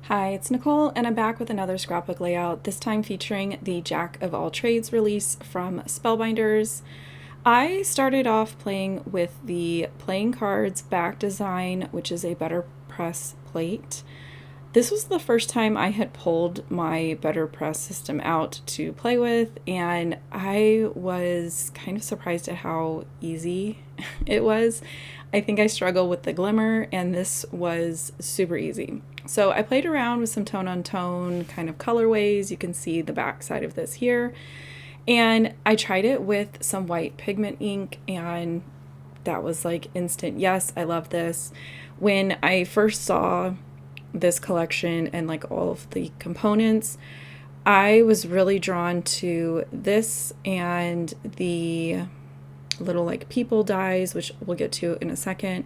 Hi, it's Nicole, and I'm back with another scrapbook layout, this time featuring the Jack of All Trades release from Spellbinders. I started off playing with the playing cards back design, which is a better press plate. This was the first time I had pulled my better press system out to play with, and I was kind of surprised at how easy it was. I think I struggle with the glimmer, and this was super easy. So I played around with some tone on tone kind of colorways. You can see the back side of this here. And I tried it with some white pigment ink, and that was like instant yes, I love this. When I first saw this collection and like all of the components, I was really drawn to this and the little like people dies, which we'll get to in a second.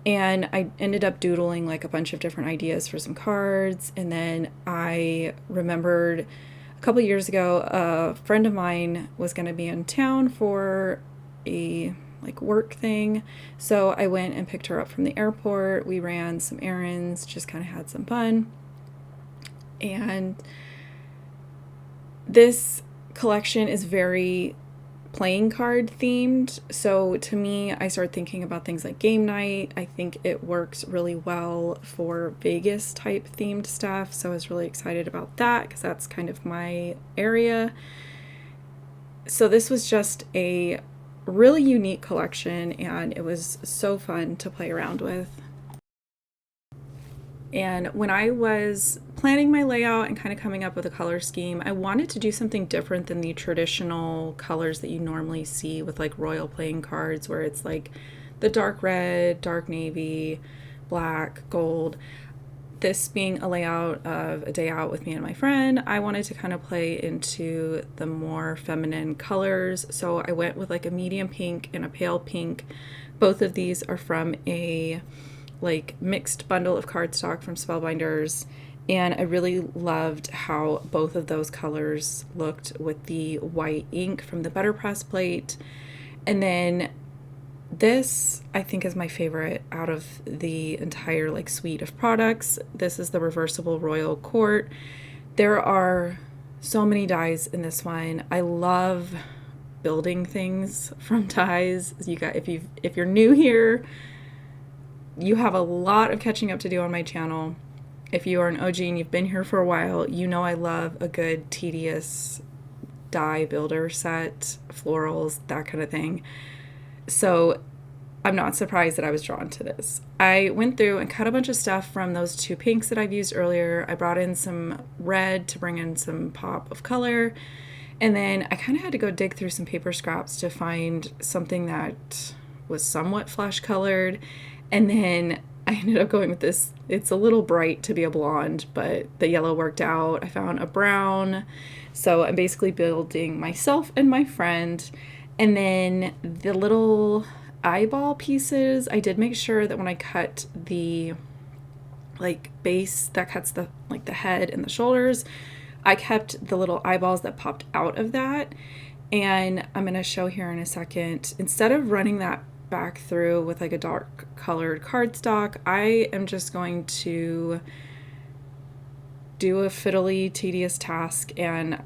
And I ended up doodling like a bunch of different ideas for some cards. And then I remembered a couple years ago, a friend of mine was going to be in town for a like work thing. So I went and picked her up from the airport. We ran some errands, just kind of had some fun. And this collection is very playing card themed. So to me, I started thinking about things like game night. I think it works really well for Vegas type themed stuff. So I was really excited about that because that's kind of my area. So this was just a really unique collection, and it was so fun to play around with. And when I was planning my layout and kind of coming up with a color scheme, I wanted to do something different than the traditional colors that you normally see with like royal playing cards, where it's like the dark red, dark navy, black, gold. This being a layout of a day out with me and my friend, I wanted to kind of play into the more feminine colors. So I went with like a medium pink and a pale pink. Both of these are from a like mixed bundle of cardstock from Spellbinders, and I really loved how both of those colors looked with the white ink from the Better Press plate. And then this I think is my favorite out of the entire like suite of products. This is the reversible Royal Court. There are so many dies in this one. I love building things from dies. You got if you're new here, you have a lot of catching up to do on my channel. If you are an OG and you've been here for a while, you know I love a good tedious die builder set, florals, that kind of thing. So I'm not surprised that I was drawn to this. I went through and cut a bunch of stuff from those two pinks that I've used earlier. I brought in some red to bring in some pop of color. And then I kind of had to go dig through some paper scraps to find something that was somewhat flesh colored. And then I ended up going with this. It's a little bright to be a blonde, but the yellow worked out. I found a brown. So I'm basically building myself and my friend. And then the little eyeball pieces, I did make sure that when I cut the like base that cuts the like the head and the shoulders, I kept the little eyeballs that popped out of that. And I'm going to show here in a second, instead of running that back through with like a dark colored cardstock, I am just going to do a fiddly tedious task, and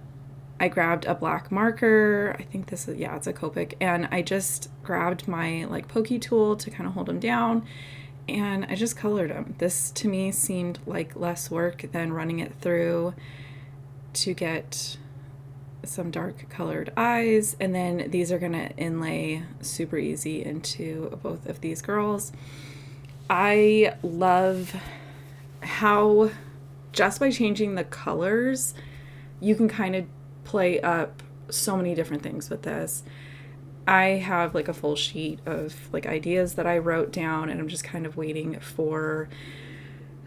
I grabbed a black marker. I think this is, yeah, it's a Copic. And I just grabbed my like pokey tool to kind of hold them down, and I just colored them. This to me seemed like less work than running it through to get some dark colored eyes. And then these are gonna inlay super easy into both of these girls. I love how just by changing the colors, you can kind of play up so many different things with this. I have like a full sheet of like ideas that I wrote down, and I'm just kind of waiting for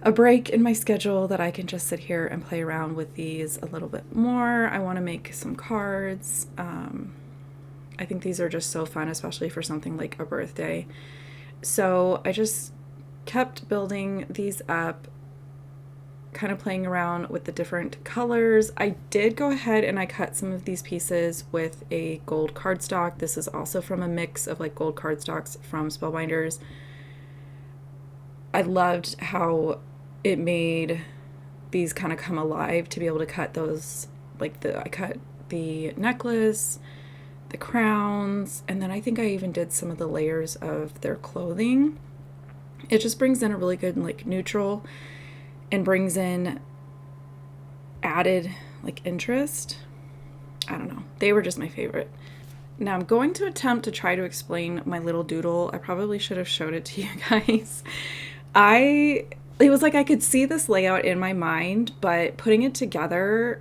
a break in my schedule that I can just sit here and play around with these a little bit more. I want to make some cards. I think these are just so fun, especially for something like a birthday. So I just kept building these up, kind of playing around with the different colors. I did go ahead and I cut some of these pieces with a gold cardstock. This is also from a mix of like gold cardstocks from Spellbinders. I loved how it made these kind of come alive to be able to cut those, like I cut the necklace, the crowns, and then I think I even did some of the layers of their clothing. It just brings in a really good like neutral and brings in added like interest. I don't know. They were just my favorite. Now I'm going to attempt to try to explain my little doodle. I probably should have showed it to you guys. It was like I could see this layout in my mind, but putting it together,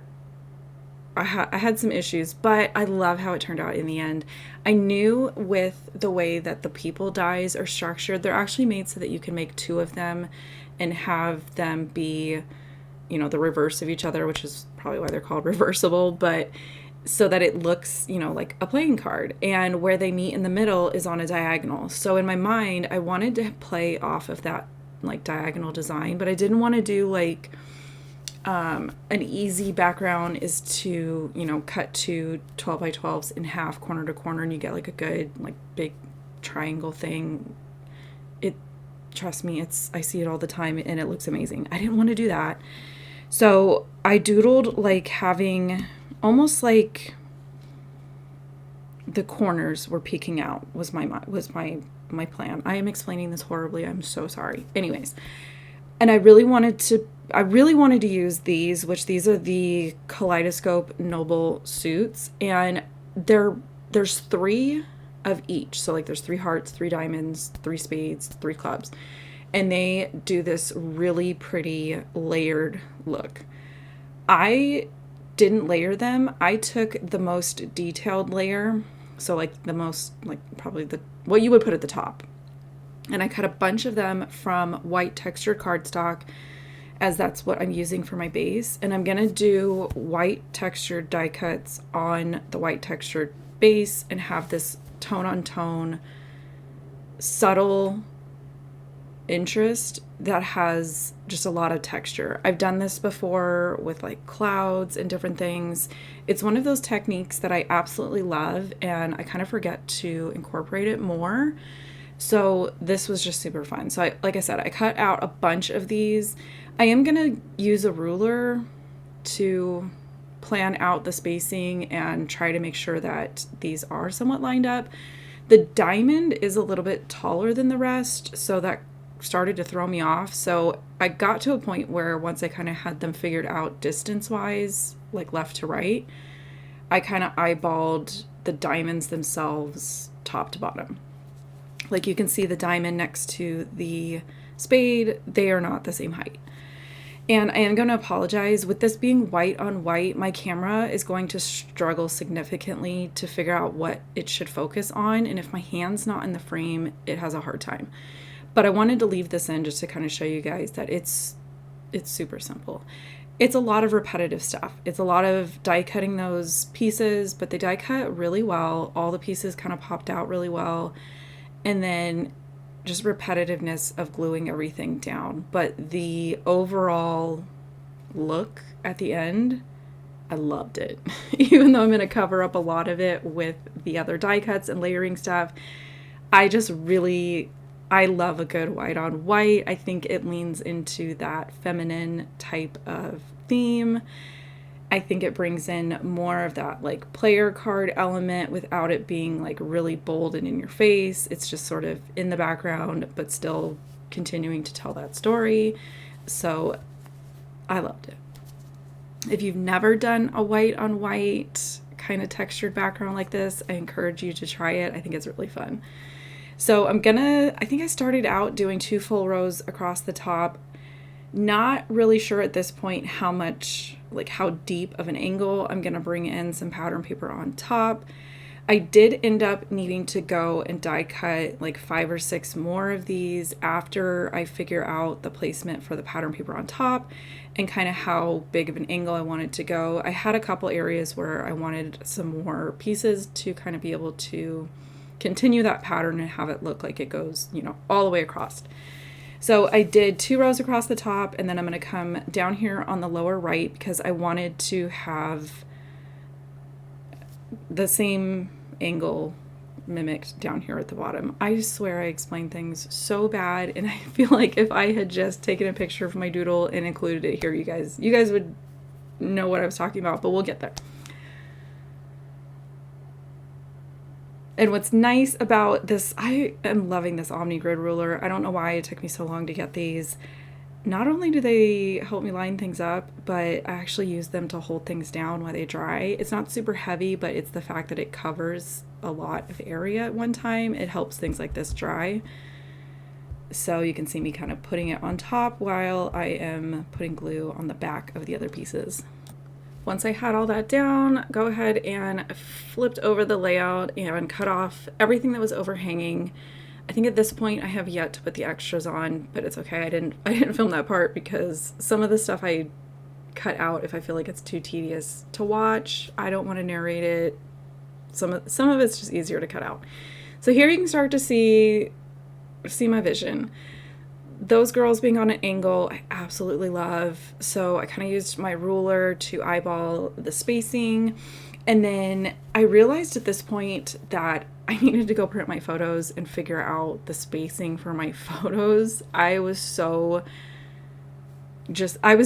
I had some issues, but I love how it turned out in the end. I knew with the way that the people dies are structured, they're actually made so that you can make two of them and have them be, you know, the reverse of each other, which is probably why they're called reversible, but so that it looks, you know, like a playing card. And where they meet in the middle is on a diagonal. So in my mind, I wanted to play off of that like diagonal design, but I didn't want to do like an easy background is to, you know, cut two 12 by 12s in half corner to corner and you get like a good like big triangle thing. Trust me, I see it all the time and it looks amazing. I didn't want to do that. So I doodled like having almost like the corners were peeking out was my plan. I am explaining this horribly. I'm so sorry. Anyways, and I really wanted to use these, which these are the Kaleidoscope Noble suits, and there's 3 of each. So like there's 3 hearts, 3 diamonds, 3 spades, 3 clubs, and they do this really pretty layered look. I didn't layer them. I took the most detailed layer, so like the most, like probably what you would put at the top, and I cut a bunch of them from white textured cardstock, as that's what I'm using for my base, and I'm gonna do white textured die cuts on the white textured base and have this tone on tone subtle interest that has just a lot of texture. I've done this before with like clouds and different things. It's one of those techniques that I absolutely love and I kind of forget to incorporate it more. So this was just super fun. So like I said, I cut out a bunch of these. I am gonna use a ruler to plan out the spacing and try to make sure that these are somewhat lined up. The diamond is a little bit taller than the rest, so that started to throw me off. So I got to a point where once I kind of had them figured out distance wise, like left to right, I kind of eyeballed the diamonds themselves top to bottom. Like you can see the diamond next to the spade, they are not the same height. And I am going to apologize. With this being white on white, my camera is going to struggle significantly to figure out what it should focus on. And if my hand's not in the frame, it has a hard time. But I wanted to leave this in just to kind of show you guys that it's super simple. It's a lot of repetitive stuff. It's a lot of die cutting those pieces, but they die cut really well. All the pieces kind of popped out really well. And then just repetitiveness of gluing everything down. But the overall look at the end, I loved it. Even though I'm going to cover up a lot of it with the other die cuts and layering stuff, I love a good white on white. I think it leans into that feminine type of theme. I think it brings in more of that like player card element without it being like really bold and in your face. It's just sort of in the background, but still continuing to tell that story. So I loved it. If you've never done a white on white kind of textured background like this, I encourage you to try it. I think it's really fun. So I think I started out doing 2 full rows across the top. Not really sure at this point how deep of an angle I'm going to bring in some pattern paper on top. I did end up needing to go and die cut like 5 or 6 more of these after I figure out the placement for the pattern paper on top and kind of how big of an angle I wanted to go. I had a couple areas where I wanted some more pieces to kind of be able to continue that pattern and have it look like it goes, you know, all the way across. So I did 2 rows across the top, and then I'm going to come down here on the lower right because I wanted to have the same angle mimicked down here at the bottom. I swear I explain things so bad, and I feel like if I had just taken a picture of my doodle and included it here, you guys would know what I was talking about, but we'll get there. And what's nice about this, I am loving this Omni Grid ruler. I don't know why it took me so long to get these. Not only do they help me line things up, but I actually use them to hold things down while they dry. It's not super heavy, but it's the fact that it covers a lot of area at one time. It helps things like this dry. So you can see me kind of putting it on top while I am putting glue on the back of the other pieces. Once I had all that down, go ahead and flipped over the layout and cut off everything that was overhanging. I think at this point I have yet to put the extras on, but it's okay. I didn't film that part because some of the stuff I cut out if I feel like it's too tedious to watch. I don't want to narrate it. Some of it's just easier to cut out. So here you can start to see my vision. Those girls being on an angle, I absolutely love. So I kind of used my ruler to eyeball the spacing. And then I realized at this point that I needed to go print my photos and figure out the spacing for my photos. I was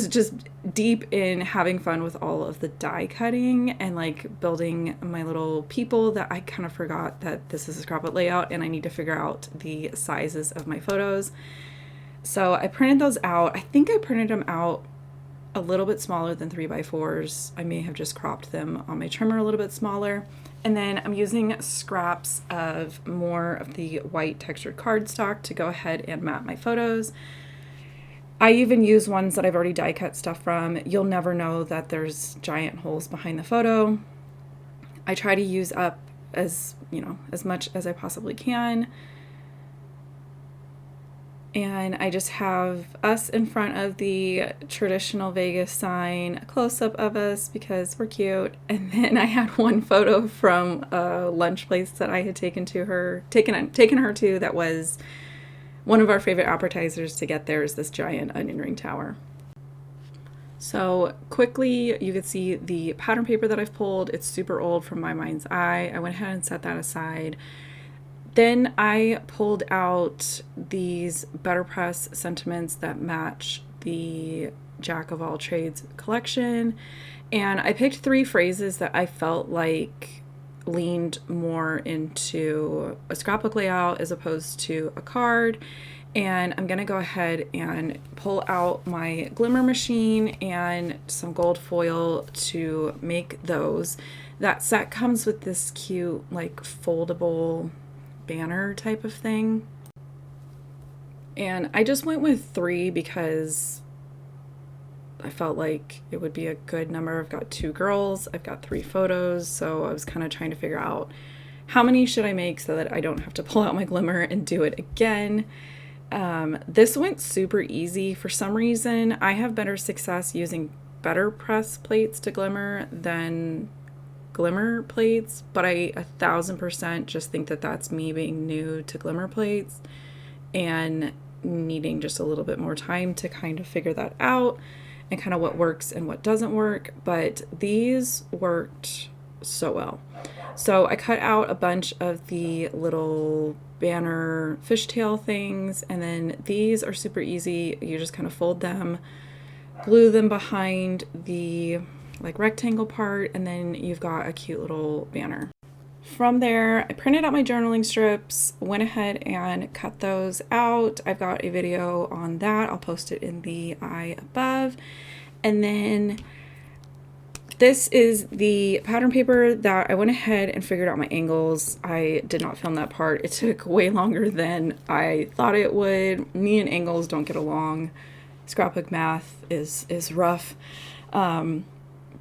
just deep in having fun with all of the die cutting and like building my little people that I kind of forgot that this is a scrapbook layout and I need to figure out the sizes of my photos. So I printed those out. I think I printed them out a little bit smaller than 3x4s. I may have just cropped them on my trimmer a little bit smaller. And then I'm using scraps of more of the white textured cardstock to go ahead and map my photos. I even use ones that I've already die cut stuff from. You'll never know that there's giant holes behind the photo. I try to use up as much as I possibly can. And I just have us in front of the traditional Vegas sign, a close-up of us because we're cute. And then I had one photo from a lunch place that I had taken her to that was one of our favorite appetizers to get there is this giant onion ring tower. So quickly, you can see the pattern paper that I've pulled. It's super old from my mind's eye. I went ahead and set that aside. Then I pulled out these Better Press sentiments that match the Jack of All Trades collection. And I picked 3 phrases that I felt like leaned more into a scrapbook layout as opposed to a card. And I'm gonna go ahead and pull out my glimmer machine and some gold foil to make those. That set comes with this cute like foldable banner type of thing. And I just went with 3 because I felt like it would be a good number. I've got 2 girls, I've got 3 photos, so I was kind of trying to figure out how many should I make so that I don't have to pull out my glimmer and do it again. This went super easy. For some reason, I have better success using Better Press plates to glimmer than glimmer plates, but I 1000% just think that that's me being new to glimmer plates and needing just a little bit more time to kind of figure that out and kind of what works and what doesn't work. But these worked so well. So I cut out a bunch of the little banner fishtail things, and then these are super easy. You just kind of fold them, glue them behind the like rectangle part, and then you've got a cute little banner. From there, I printed out my journaling strips, went ahead and cut those out. I've got a video on that. I'll post it in the eye above. And then this is the pattern paper that I went ahead and figured out my angles. I did not film that part. It took way longer than I thought it would. Me and angles don't get along. Scrapbook math is rough.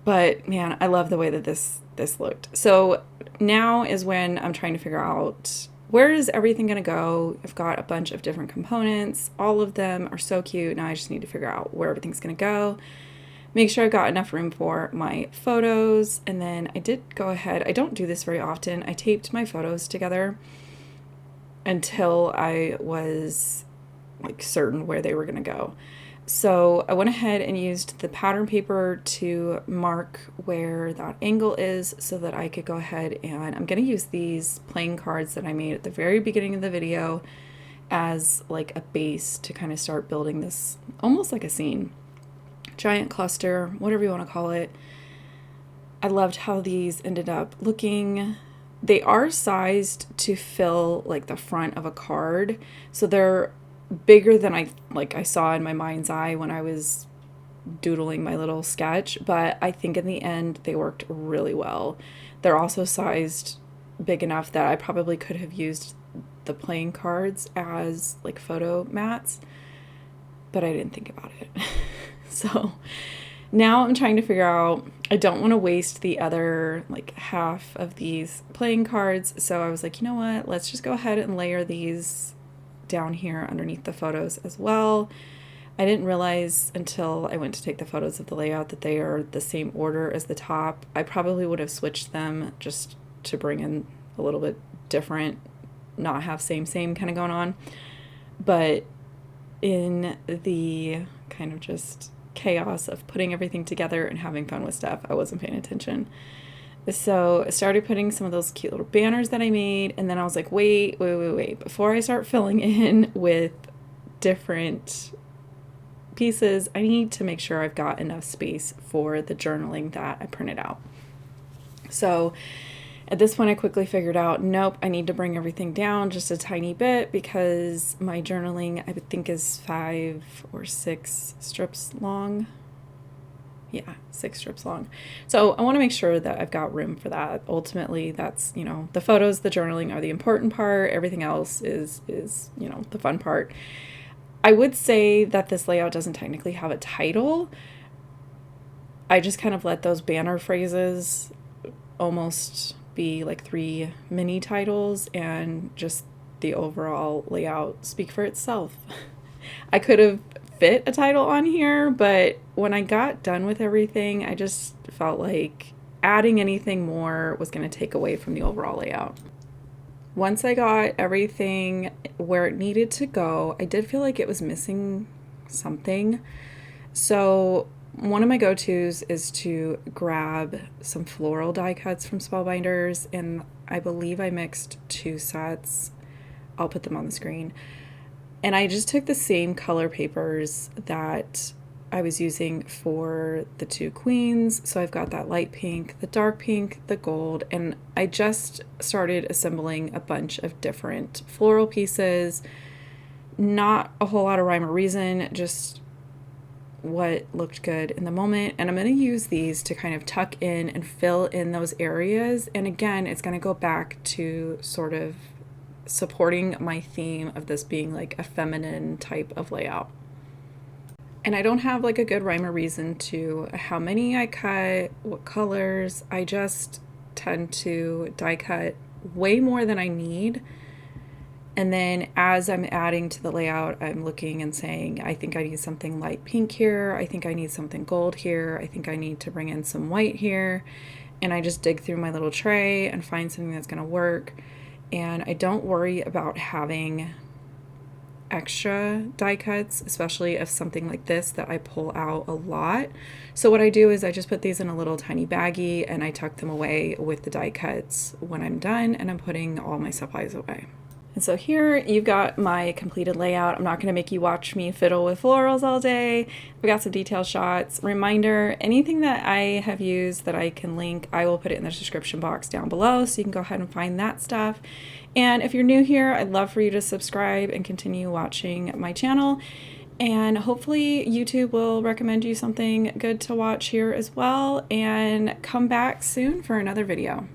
But man, I love the way that this looked. So now is when I'm trying to figure out where is everything going to go. I've got a bunch of different components. All of them are so cute. Now I just need to figure out where everything's going to go. Make sure I've got enough room for my photos. And then I did go ahead. I don't do this very often. I taped my photos together until I was like certain where they were going to go. So I went ahead and used the pattern paper to mark where that angle is so that I could go ahead and I'm going to use these playing cards that I made at the very beginning of the video as like a base to kind of start building this almost like a scene. Giant cluster, whatever you want to call it. I loved how these ended up looking. They are sized to fill like the front of a card, so they're bigger than I saw in my mind's eye when I was doodling my little sketch, but I think in the end they worked really well. They're also sized big enough that I probably could have used the playing cards as like photo mats, but I didn't think about it. So now I'm trying to figure out, I don't want to waste the other like half of these playing cards, so I was like, you know what, let's just go ahead and layer these down here underneath the photos as well. I didn't realize until I went to take the photos of the layout that they are the same order as the top. I probably would have switched them just to bring in a little bit different, not have same kind of going on. But in the kind of just chaos of putting everything together and having fun with stuff, I wasn't paying attention. So I started putting some of those cute little banners that I made, and then I was like, wait. Before I start filling in with different pieces, I need to make sure I've got enough space for the journaling that I printed out. So at this point, I quickly figured out, nope, I need to bring everything down just a tiny bit because my journaling, I would think, is 5 or 6 strips long. Yeah, 6 strips long. So I want to make sure that I've got room for that. Ultimately, that's, you know, the photos, the journaling are the important part. Everything else is, you know, the fun part. I would say that this layout doesn't technically have a title. I just kind of let those banner phrases almost be like 3 mini titles and just the overall layout speak for itself. I could have fit a title on here, but when I got done with everything, I just felt like adding anything more was going to take away from the overall layout. Once I got everything where it needed to go, I did feel like it was missing something. So one of my go-tos is to grab some floral die cuts from Spellbinders, and I believe I mixed 2 sets. I'll put them on the screen. And I just took the same color papers that I was using for the 2 queens. So I've got that light pink, the dark pink, the gold, and I just started assembling a bunch of different floral pieces. Not a whole lot of rhyme or reason, just what looked good in the moment. And I'm going to use these to kind of tuck in and fill in those areas. And again, it's going to go back to sort of supporting my theme of this being like a feminine type of layout. And I don't have like a good rhyme or reason to how many I cut, what colors. I just tend to die cut way more than I need. And then as I'm adding to the layout, I'm looking and saying, I think I need something light pink here. I think I need something gold here. I think I need to bring in some white here. And I just dig through my little tray and find something that's going to work. And I don't worry about having extra die cuts, especially if something like this that I pull out a lot. So what I do is I just put these in a little tiny baggie and I tuck them away with the die cuts when I'm done and I'm putting all my supplies away. And so here you've got my completed layout. I'm not going to make you watch me fiddle with florals all day. We got some detail shots. Reminder, anything that I have used that I can link, I will put it in the description box down below so you can go ahead and find that stuff. And if you're new here, I'd love for you to subscribe and continue watching my channel. And hopefully YouTube will recommend you something good to watch here as well. And come back soon for another video.